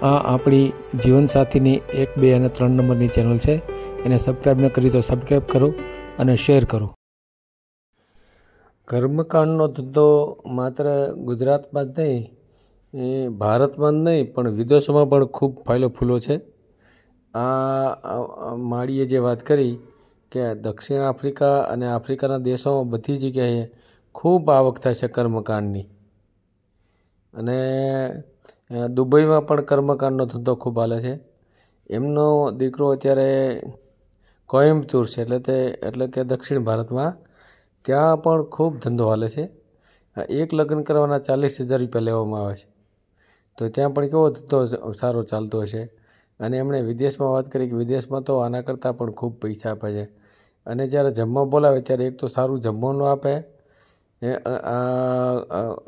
આ આપણી જીવનસાથીની 1, 2 અને 3 નંબરની ચેનલ છે. એને સબસ્ક્રાઈબ ન કરી તો સબસ્ક્રાઈબ કરો અને શેર કરો. કર્મકાંડનો ધંધો માત્ર ગુજરાતમાં જ નહીં, ભારતમાં જ નહીં પણ વિદેશોમાં પણ ખૂબ ફાયલો ફૂલો છે. આ માળીએ જે વાત કરી કે દક્ષિણ આફ્રિકા અને આફ્રિકાના દેશોમાં બધી જગ્યાએ ખૂબ આવક થાય છે કર્મકાંડની. અને દુબઈમાં પણ કર્મકાંડનો ધંધો ખૂબ હાલે છે. એમનો દીકરો અત્યારે કોઇમ્બતુર છે, એટલે કે દક્ષિણ ભારતમાં, ત્યાં પણ ખૂબ ધંધો હાલે છે. એક લગ્ન કરવાના 40,000 રૂપિયા લેવામાં આવે છે. તો ત્યાં પણ કેવો ધંધો સારો ચાલતો હશે. અને એમણે વિદેશમાં વાત કરી કે વિદેશમાં તો આના કરતાં પણ ખૂબ પૈસા આપે છે. અને જ્યારે જમવા બોલાવે ત્યારે એક તો સારું જમવાનું આપે,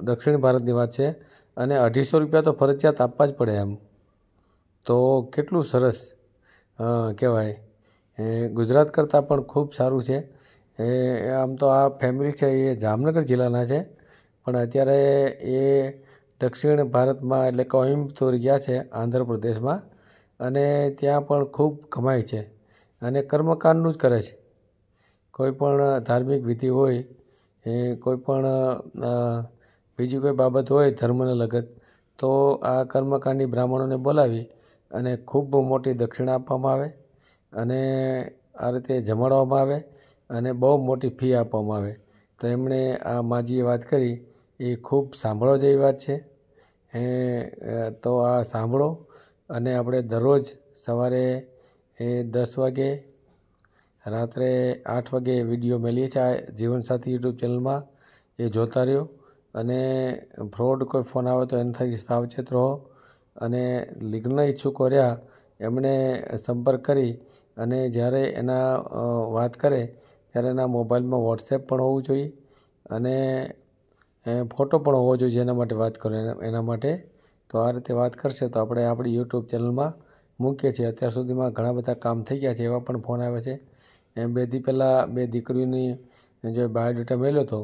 દક્ષિણ ભારતની વાત છે. અને 250 રૂપિયા તો ફરજિયાત આપવા જ પડે એમ. તો કેટલું સરસ કહેવાય. ગુજરાત કરતાં પણ ખૂબ સારું છે. આમ તો આ ફેમિલી છે એ જામનગર જિલ્લાના છે, પણ અત્યારે એ દક્ષિણ ભારતમાં એટલે કોઇમ્બતુર ગયા છે, આંધ્રપ્રદેશમાં. અને ત્યાં પણ ખૂબ કમાય છે અને કર્મકાંડનું જ કરે છે. કોઈ પણ ધાર્મિક વિધિ હોય, કોઈ પણ બીજી કોઈ બાબત હોય ધર્મને લગત, તો આ કર્મકાંડી બ્રાહ્મણોને બોલાવી અને ખૂબ મોટી દક્ષિણા આપવામાં આવે અને આ રીતે જમાડવામાં આવે અને બહુ મોટી ફી આપવામાં આવે. તો એમણે આ માજીએ વાત કરી એ ખૂબ સાંભળવા જેવી વાત છે. તો આ સાંભળો અને આપણે દરરોજ સવારે 10 વાગે, રાત્રે 8 વાગે વિડીયો મેળવીએ છીએ આ જીવનસાથી યુટ્યુબ ચેનલમાં. એ જોતા રહ્યો અને ફ્રોડ કોઈ ફોન આવે તો એનાથી સાવચેત રહો. અને લગ્ન ઈચ્છુકો રહ્યા એમણે સંપર્ક કરી અને જ્યારે એના વાત કરે ત્યારે એના મોબાઈલમાં વોટ્સએપ પણ હોવું જોઈએ અને ફોટો પણ હોવો જોઈએ જેના માટે વાત કરો એના માટે. તો આ રીતે વાત કરશે તો આપણે આપણી યુટ્યુબ ચેનલમાં મૂકીએ છીએ. અત્યાર સુધીમાં ઘણા બધા કામ થઈ ગયા છે, એવા પણ ફોન આવે છે. 2 દી પહેલાં 2 દીકરીઓની જે બાયોડેટા મળ્યો હતો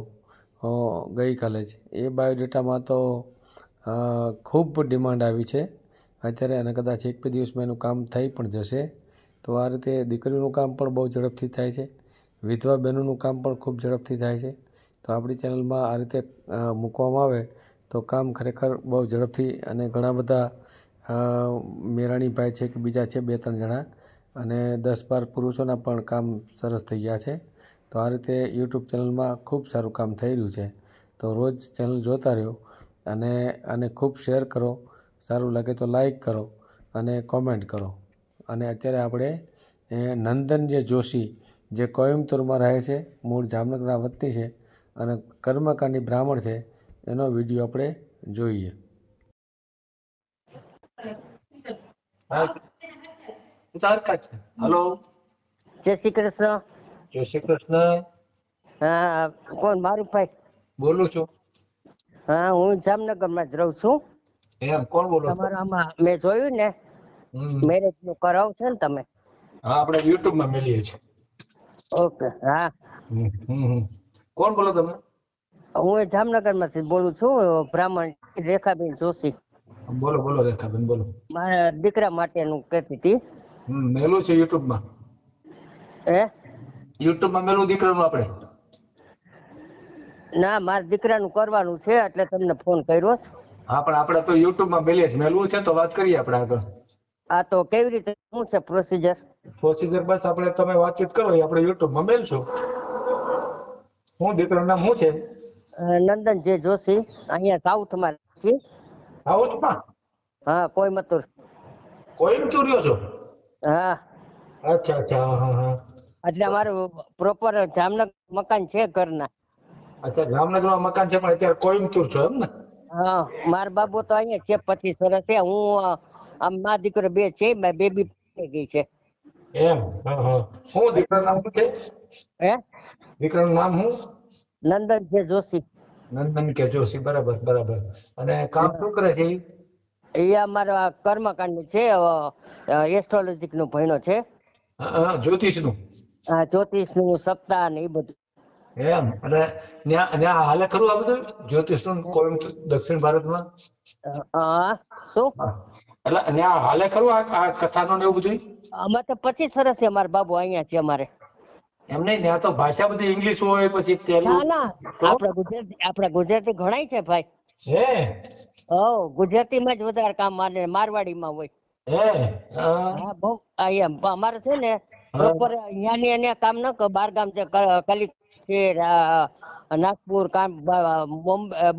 ગઈકાલે જ, એ બાયોડેટામાં તો ખૂબ ડિમાન્ડ આવી છે અત્યારે, અને કદાચ 1-2 દિવસમાં એનું કામ થઈ પણ જશે. તો આ રીતે દીકરીનું કામ પણ બહુ ઝડપથી થાય છે, વિધવા બહેનોનું કામ પણ ખૂબ ઝડપથી થાય છે. તો આપણી ચેનલમાં આ રીતે મૂકવામાં આવે તો કામ ખરેખર બહુ ઝડપથી, અને ઘણા બધા મેરાણીભાઈ છે કે બીજા છે 2-3 જણા, અને 10-12 પુરુષોના પણ કામ સરસ થઈ ગયા છે. તો આ રીતે યુટ્યુબ ચેનલમાં ખૂબ સારું કામ થઈ રહ્યું છે. તો રોજ ચેનલ જોતા રહ્યો અને ખૂબ શેર કરો. સારું લાગે તો લાઈક કરો અને કોમેન્ટ કરો. અને અત્યારે આપણે નંદન જોશી જે કોઇમ્બતુરમાં રહે છે, મૂળ જામનગરના વતની છે અને કર્મકાંડી બ્રાહ્મણ છે, એનો વિડીયો આપણે જોઈએ. હલો, જય શ્રી કૃષ્ણ. જય શ્રી કૃષ્ણ. હા, કોણ? મારુફભાઈ બોલું છું. હા, હું જામનગરમાં જ રહું છું. એમ કોણ બોલો છો? તમારું આમાં મેં જોયું ને મેરેજ નું કરાવું છે ને તમે? હા, આપણે યુટ્યુબ માં મેલીએ છીએ. ઓકે. હા, કોણ બોલો તમે? હું જામનગર માંથી બોલું છું, બ્રાહ્મણ રેખાબેન જોશી. બોલો બોલો રેખાબેન બોલો. મારા દીકરા માટેનું કહેતી હતી. મેલું છે યુટ્યુબ માં. યુટ્યુબ માં મેલું દીકરાનું આપણે? ના, મારા દીકરાનું કરવાનું છે એટલે તમને ફોન કર્યો. હા, પણ આપણે તો યુટ્યુબ માં મેલીએ છીએ. મેલવું છે તો વાત કરીએ આપણે આગળ. આ તો કેવી રીતે, શું છે પ્રોસીજર? પ્રોસીજર બસ આપણે તમે વાતચીત કરો એ આપણે યુટ્યુબ માં મેલશું. હું દીકરાનું નામ શું છે? નંદન જે જોશી. અહીંયા સાઉથમાં છે. સાઉથમાં? હા, કોઈમ્બતુર. કોઈમ્બતુર રહ્યો છો? હા. અચ્છા અચ્છા. હા હા. એટલે અમારું પ્રોપર જામનગર મકાન છે ઘરના. અચ્છા, જામનગરમાં મકાન છે પણ અત્યારે કોઈમ્બતુર છો એમ ને? હા, મારા બાબુ તો અહીંયા છે, 25 વર્ષ છે. હું આમ મા દીકરો 2 છે, બેબી ગઈ છે. એમ? શું દીકરાનું નામ શું છે? દીકરાનું નામ શું? નંદન જે જોશી. નંદન કે જોશી. બરાબર બરાબર. અને કામ શું કરે છે? એ અમારા કર્મકાંડ નું છે, એસ્ટ્રોલોજી નું ભણ્યો છે. જ્યોતિષ નું? હા, જ્યોતિષ નું, સપ્તાહ ને એ બધું. એમ એટલે ન્યા હાલે ખરું આ બધું જ્યોતિષનું કોઈમ્બતુર દક્ષિણ ભારતમાં? હા શું હા. એટલે ન્યા હાલે ખરું આ કથાનું ને એવું બધું? અમે તો 25 વર્ષથી અમારા બાબુ અહીંયા છે અમારે. એમ નહીં, ત્યાં તો ભાષા બધી ઇંગ્લિશ હોય, પછી ના તેલુગુ ના તો આપણા ગુજરાતી ઘણાય છે ભાઈ. હે ગુજરાતીમાં જ વધારે કામ મારવાડીમાં હોય. હે હા હા બહુ અહીંયા અમારે છે ને હા. પ્રોપર અહીંયાની અહીંયા કામ ન બાર ગામ છે કલિક છે નાગપુર કામ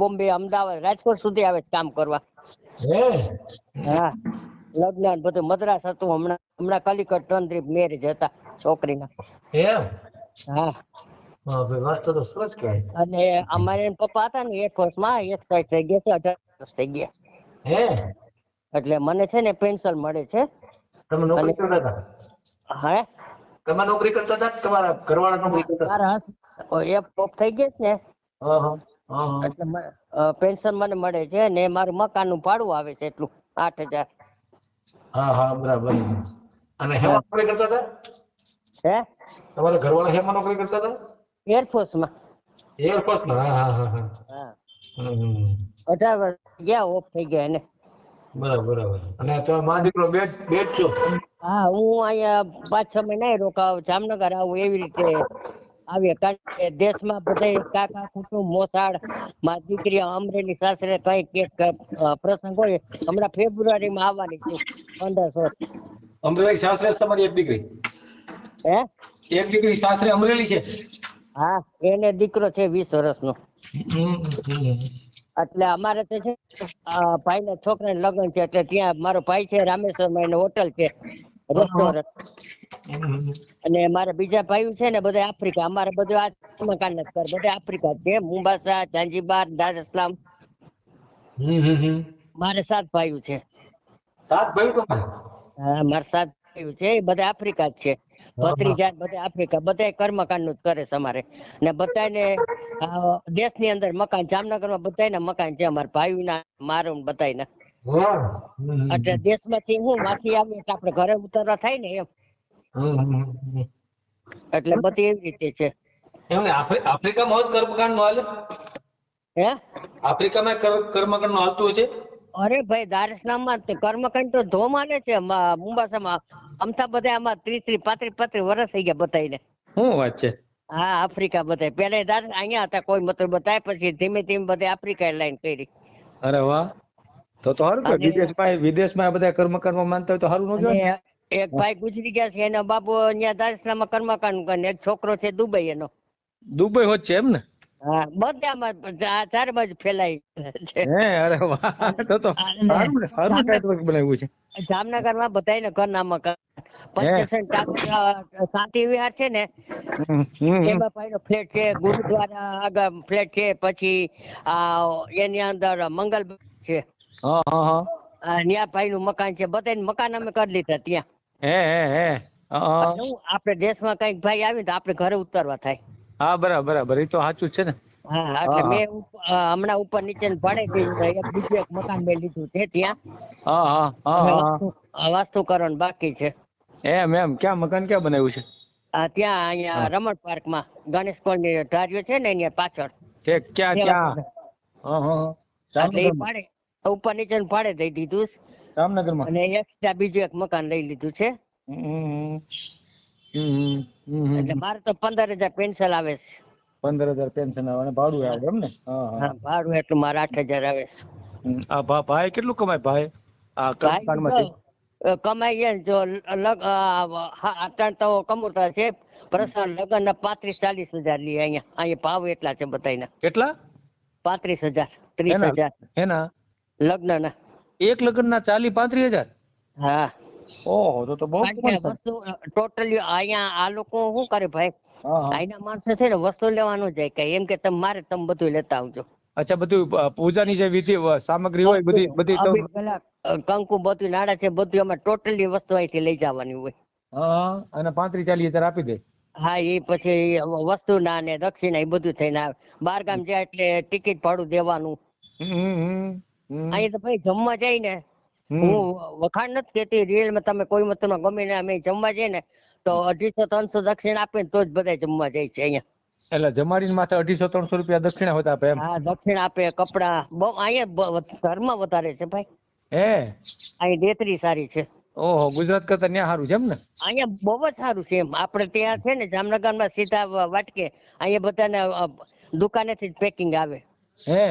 બોમ્બે અમદાવાદ રાજકોટ સુધી આવે છે કામ કરવા. હે હા લગ્ન ને બધું મદ્રાસ હતું હમણાં કલિકટ 3 ટ્રીપ મેરેજ હતા છોકરીના. એમ હા હા ભાઈ, વાત તો સરસ કહેવાય. અને અમારે પપ્પા હતા ને એક વર્ષમાં એક્સપાયર થઈ ગયા છે 18 વર્ષ થઈ ગયા. હે એટલે મને છે ને પેન્શન મળે છે. તમે નોકરી કરતા હતા? હે તમે નોકરી કરતા હતા કે તમારા ઘરવાળા નોકરી કરતા હતા? મારા એક પોપ થઈ ગઈ છે ને હા હા હા હા. એટલે પેન્શન મને મળે છે ને મારું મકાન નું ભાડું આવે છે એટલું 8000. હા હા બરાબર. અને હેમાં નોકરી કરતા હતા? હે તમારા ઘરવાળા હેમાં નોકરી કરતા હતા? એરફોર્સ માં. એરફોર્સમાં? હા હા હા હા. હા હમ 18 વર્ષ ગયા ઓફ થઈ ગયા એને. બરાબર બરાબર. અને તમે મા દીકરો બે જ છો? હા હું અહીંયા 5-6 મહિના રોકાવ જામનગર આવું એવી રીતે આવીએ કારણ કે દેશમાં બધા કાકા કુટુંબ મોસાળ મારી દીકરી અમરેલી સાસરે કઈ પ્રસંગ હોય હમણાં ફેબ્રુઆરીમાં આવવાની છું 15 અમરેલી સાસરે તમારી એક દીકરી? હે એક દીકરી સાસરે અમરેલી છે? હા એને દીકરો છે 20 વર્ષનો. એટલે અમારે તો છે ભાઈ ના છોકરા લગ્ન છે એટલે ત્યાં મારો ભાઈ છે રામેશ્વરમાં એને હોટલ છે રેસ્ટોરન્ટ. અને મારા બીજા ભાઈઓ છે ને બધા આફ્રિકા અમારે બધું આ મકાન જ કર બધા આફ્રિકા છે મુંબાસા ઝાંઝીબાર દાર ઇસ્લામ. મારે 7 ભાઈઓ છે. 7 ભાઈ તમારે? હા મારે 7 ભાઈઓ છે એ બધા આફ્રિકા જ છે. ભત્રીજા બધા આફ્રિકા બધા કર્મકાંડ નું જ કરે છે અમારે. ને બધાને દેશની અંદર મકાન જામનગરમાં બધાના મકાન છે અમારા ભાઈઓના મારું બધાના. એટલે દેશમાંથી હું માથી આવીએ એટલે આપણે ઘરે ઉતરવા થાય ને એમ. એટલે બધી એવી રીતે છે. એમને આફ્રિકામાં જ કર્મકાંડ નો હાલે? હે આફ્રિકામાં કર્મકાંડ નું હાલતું હશે? અરે ભાઈ દાર ઇસ્લામમાં કર્મકાંડ તો ધોમ હાલે છે મુંબાસામાં. અમથા બધા આમાં 30-35 વર્ષ થઈ ગયા બધાને. શું વાત છે? હા આફ્રિકા બધા પેલા અહીંયા હતા કોઈ મતલબ બતાય પછી ધીમે ધીમે બધા આફ્રિકા લાઈન કરી. અરે વાહ, તો સારું કે વિદેશમાં બધા કર્મકાંડમાં માનતા હોય તો સારું ન અને કહેવાય? એક ભાઈ ગુજરી ગયા છે એના બાપુ અહીંયા દાર ઇસ્લામમાં કર્મકાંડ કરે એક છોકરો છે દુબઈ એનો. દુબઈ હોત છે એમ ને? હા બધામાં ચારે બાજુ ફેલાય છે. હે અરે વાહ, તો સારું ને, સારું ટાઈટલ બનાવ્યું છે. જામનગર માં બધાને ઘરના મકાન 55 ટાવર શાંતિ વિહાર છે ને એમાં ભાઈ નો ફ્લેટ છે ગુરુદ્વારા આગળ ફ્લેટ છે પછી એની અંદર મંગલ છે હા હા હા. ત્યાં ભાઈ નું મકાન છે બધાને મકાન અમે કરી લીધા ત્યાં. હે એટલે હું આપણે દેશમાં કઈક ભાઈ આવી તો આપણે ઘરે ઉતરવા થાય. હા બરાબર એ તો સાચું જ છે ને. હા એટલે મેં હમણાં ઉપર નીચે ભાડે દીધું એક બીજું એક મકાન મેં લીધું છે ત્યાં. વાસ્તુકરણ બાકી છે. એમ ક્યાં મકાન ક્યાં બનાવ્યું છે? ત્યાં અહીંયા રમણ પાર્ક માં ગણેશ કોલોની ધારીઓ છે ને અહીંયા પાછળ. ક્યાં? એટલે એ ભાડે ઉપર નીચે ભાડે દઈ દીધું જામનગરમાં અને એક્સ્ટ્રા બીજું એક મકાન લઈ લીધું છે. એટલે મારે તો 15,000 પેન્શન આવે છે. 15,000 પેન્શન આવે અને ભાડું આવે એમ ને? હા ભાડું એટલું મારે 8,000 આવે છે. આ ભાઈ કેટલું કમાય ભાઈ આ કર્મકાંડમાંથી? કમાઈ ને જો અત્યારે તો કમુતા છે પ્રસંગ લગ્ન ના 35-40 હજાર લે અહીંયા ભાવ એટલા છે બધાના. કેટલા? 35,000 30,000 એના લગ્ન ના. એક લગ્ન ના 40-35 હજાર? હા ઓહો તો બહુ વસ્તુ ટોટલી અહીંયા આ લોકો શું કરે ભાઈ અહીંના માણસો છે ને વસ્તુ લેવાનું જાય કઈ એમ કે મારે તમે બધું લેતા આવજો. અચ્છા બધું પૂજાની જે વિધિ સામગ્રી હોય બધી કંકુ બધું નાડા છે બધું અમે ટોટલી વસ્તુ અહીંથી લઈ જવાની હોય. અને 35-40 હજાર આપી દે? હા એ પછી વસ્તુ ના ને દક્ષિણા એ બધું થઈને આવે. બાર ગામ જાય એટલે ટિકિટ ભાડું દેવાનું. અહીંયા તો ભાઈ જમવા જાય ને હું વખાણ નથી કેતી રિયલમાં તમે કોઈ મતમાં ગમે ને અમે જમવા જઈએ ને તો 250-300 દક્ષિણા આપે ને તો જ બધા જમવા જાય છે અહીંયા. એટલે જમાડીને માથે 250-300 રૂપિયા દક્ષિણા હોતા આપે એમ? હા દક્ષિણ આપે, કપડા બહુ અહીંયા ઘરમાં વધારે છે ભાઈ. હે અહીં દેતરી સારી છે. ઓહો, ગુજરાત કરતા ત્યાં સારું છે એમ ને? અહીંયા બહુ જ સારું છે એમ. આપણે ત્યાં છે ને જામનગરમાં સીધા વાટકે, અહીંયા બધાને દુકાનેથી જ પેકિંગ આવે. હે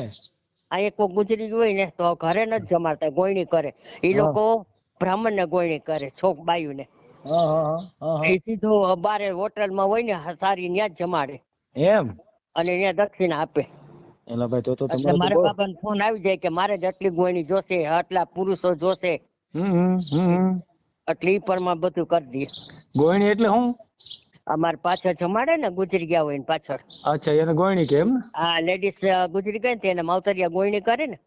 અહીંયા કોઈ ગુજરી હોય ને તો ઘરે નથી જમાડતા, ગોયણી કરે. એ લોકો બ્રાહ્મણ ને ગોયણી કરે, છોક બાયું ને. એ સીધું બારે હોટલમાં હોય ને સારી ત્યાં જ જમાડે એમ? અને ત્યાં દક્ષિણા આપે. એલા ભાઈ તો એટલે તમારે મારા બાપાને ફોન આવી જાય કે મારે જ આટલી ગોયણી જોશે, આટલા પુરુષો જોશે, એટલે ઈ પ્રમાણે બધું કરી દઈએ. ગોયણી એટલે શું? અમારે પાછળ જમાડે ને ગુજરી ગયા હોય ને પાછળ. અચ્છા, એને ગોયણી કે એમ ને? હા, લેડીઝ ગુજરી ગઈ ને તેને માવતરિયા ગોયણી કરે ને,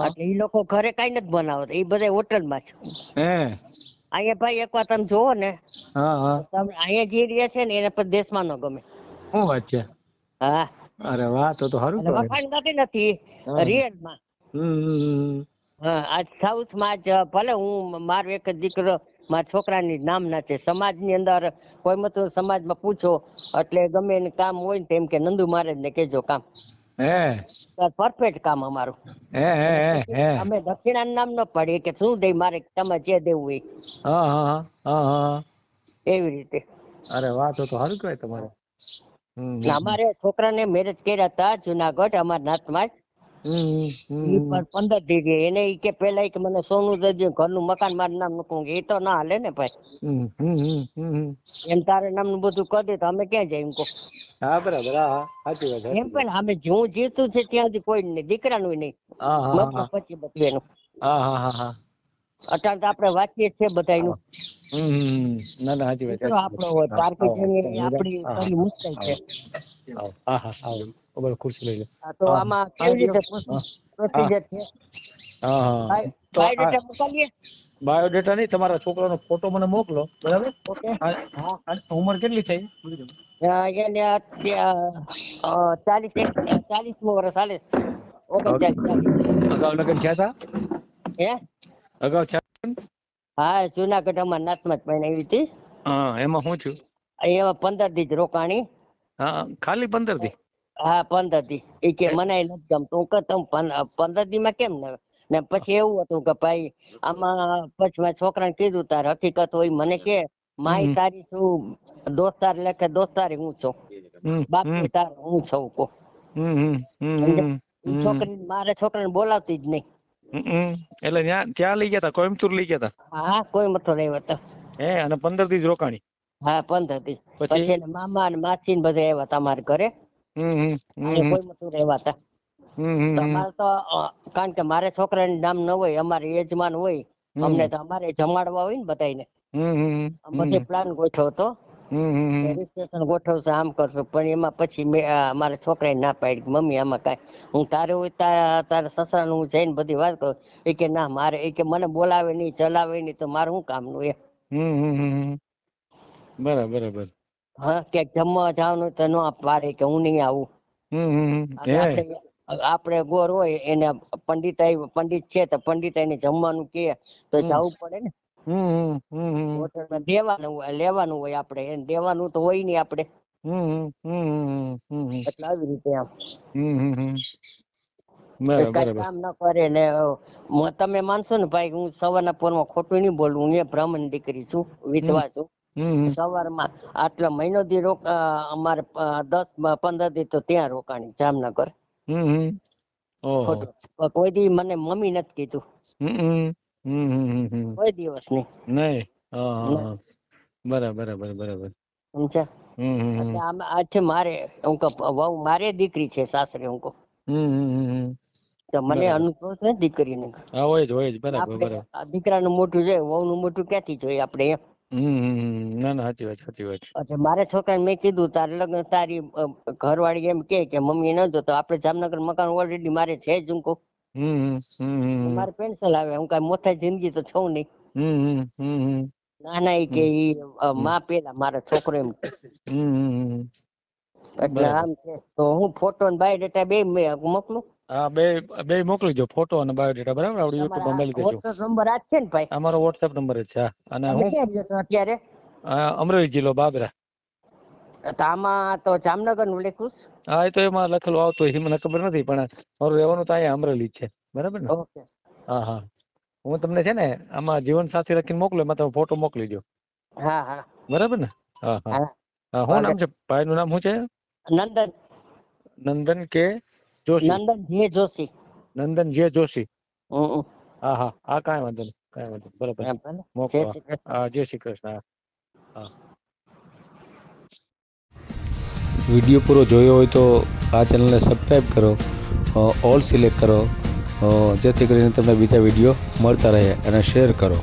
એટલે ઈ લોકો ઘરે કઈ નથી બનાવતા, ઈ બધા હોટલમાં છે. હે અહીંયા ભાઈ એકવાર તમે જોવો ને, તમે અહીંયા જે રહ્યા છે ને એને પછી દેશમાં ન ગમે. શું વાત છે? હા, અરે વાહ, તો સારું અને વખાણ થતી નથી રિયલમાં. હા, આજ સાઉથમાં જ ભલે હું મારો એક જ દીકરો મારા છોકરાની નામના છે. સમાજની અંદર કોઈ મત સમાજમાં પૂછો એટલે ગમે એને કામ હોય ને તેમ કે નંદુ મહારાજ ને કેજો કામ. પરફેક્ટ કામ અમારું. અમે દક્ષિણા નામ ન પાડીએ કે શું દે મારે, તમે જે દેવું હોય એવી રીતે. અરે વાહ, તો સારું કહેવાય તમારે. અમારે છોકરાને મેરેજ કર્યા હતા જુનાગઢ અમારા નાતમાં જ. ઈ પણ 15 દી રહી. એને ઈ કે પેલા કે મને સોનું દઈ દે, ઘરનું મકાન મારું નામ નું. એ તો ના હાલે ને ભાઈ. એમ તારે નામનું બધું કરી દે તો અમે ક્યાં જાય એમ કહો. હા બરાબર, હા સાચી વાત. એમ પણ અમે હું જીવતું છે ત્યાં સુધી કોઈ નહીં, દીકરાનું નહીં, પછી બધું એનું. અત્યારે તો આપણે વાંચીએ છીએ બધાયનું. ના ના સાચી વાત. દીકરો આપણો હોય, કારકિર્દી આપણી કરવી મુશ્કેલ છે. ખુરશી લઈ લે. તો આમાં કેવી રીતે પ્રોસિજર છે? બાયોડેટા મોકલીએ. બાયોડેટા નહીં, તમારા છોકરાનો ફોટો મને મોકલો, બરાબર? ઓકે. ઉંમર કેટલી થઈ? એને 40મું વર્ષ હાલે. 39. અગાઉ લગ્ન થયા હતા? હે અગાઉ હા, જુનાગઢ અમારા નાતમાં જ પરણાવી હતી. એમાં શું થયું? એમાં 15 દી જ રોકાણી. ખાલી 15 દી? હા, 15 દી. એ કે મને નથી ગમતું. હું કહું તમે 15 દી માં કેમ ને પછી એવું હતું કે ભાઈ આમાં પછી મારા છોકરાને કીધું તારે હકીકત હોય મને કે માય તારી શું દોસ્તાર લેખે દોસ્તારી હું છું, બાપ તાર હું છું કો. છોકરી મારા છોકરાને બોલાવતી જ નહીં. એટલે ત્યાં લઈ ગયા હતા, કોઈમ્બતુર લઈ ગયા હતા? હા, કોઈમ્બતુર આવ્યા હતા. અને 15 દી રોકાણી? હા, 15 દી. પછી મામા ને માસી ને બધા આવ્યા હતા અમારા ઘરે. કોઈમ્બતુર આવ્યા હતા. તમારે તો કારણ કે મારે છોકરાનું નામ ન હોય, અમારે યજમાન હોય, અમને તો અમારે જમાડવા હોય ને બધાને. બધે પ્લાન ગોઠવ્યો હતો, રજીસ્ટ્રેશન ગોઠવશે, આમ કરશું. પણ એમાં પછી મારા છોકરાએ ના પાડી, મમ્મી આમાં કાંઈ હું તારે હોય તારા સસરાનું હું જઈને બધી વાત કરું. એ કે ના મારે, એ કે મને બોલાવે નહીં, ચલાવે નહીં તો મારે શું કામનું એ. બરાબર. હા, ક્યાંક જમવા જવાનું તો ન પાડે કે હું નહીં આવું. આપણે ગોર હોય એને પંડિત છે તો પંડિતાઈને જમવાનું કે તો જવું પડે ને. હોટલમાં દેવાનું હોય, લેવાનું હોય, આપણે એને દેવાનું તો હોય નહીં આપણે. એટલે આવી રીતે આમ કઈ કામ ન કરે ને. તમે માનશો ને ભાઈ, હું સવારના પોરમાં ખોટું નહીં બોલું, હું એ બ્રાહ્મણ દીકરી છું, વિધવા છું. સવારમાં આટલા મહિનો દી અમારે 10-15 દી તો ત્યાં રોકાણી જામનગર. કોઈ દી મને મમ્મી નથી કીધું, કોઈ દિવસ નહીં. બરાબર. સમજ્યા? એટલે આ છે મારે, હું વહુ મારે દીકરી છે સાસરે. હું કહું મને અનુભવ છે દીકરીને. દીકરાનું મોઢું જોઈએ, વહુનું મોઢું ક્યાંથી જોઈએ આપણે એમ. સાચી વાત. એટલે મારા છોકરાને મેં કીધું તારે લગ્ન તારી ઘરવાળી એમ કે મમ્મી ન જો તો આપણે જામનગર મકાન ઓલરેડી મારે છે જ. હું કહું મારે પેન્શન આવે, હું કઈ મોટા જિંદગી તો છું નહીં. ના એ કે માં પેલા મારા છોકરો એમ. એટલે આમ છે તો હું ફોટો ને બાયોડેટા બે મોકલું. હા, બે મોકલી દો, ફોટો અને બાયોડેટા. બરાબર, આપણે YouTube માં મેલી દેજો. વોટ્સએપ નંબર આ છે ને ભાઈ? અમારો WhatsApp નંબર જ છે. અને હું ક્યાં રહ્યો છો અત્યારે? અમરેલી જિલ્લો બાબરા. તો આમાં તો જામનગર નું લખ્યું છે. હા એ તો એમાં લખેલું આવતું હોય, એ મને ખબર નથી, પણ મારું રહેવાનું તો અહીંયા અમરેલી જ છે, બરાબર ને? ઓકે. હા હા, હું તમને છે ને આમાં જીવન સાથી લખીને મોકલું, એમાં તમે ફોટો મોકલી દો, હા હા બરાબર ને? હા હા હા. હા. શું નામ છે ભાઈનું? નામ શું છે? નંદન. નંદન કે જોશી? નંદન જે જોશી. નંદન જે જોશી. હમ. હા હા હા, કાંઈ વાંધો નહીં, કાંઈ વાંધો નહીં, બરાબર, હા, ભલે. મોકલો. જય શ્રી કૃષ્ણ. હા, જય શ્રી કૃષ્ણ. હા હા. વિડીયો પૂરો જોયો હોય તો આ ચેનલને સબસ્ક્રાઈબ કરો, ઓલ સિલેક્ટ કરો, જેથી કરીને તમને બીજા વિડીયો મળતા રહે, અને શેર કરો.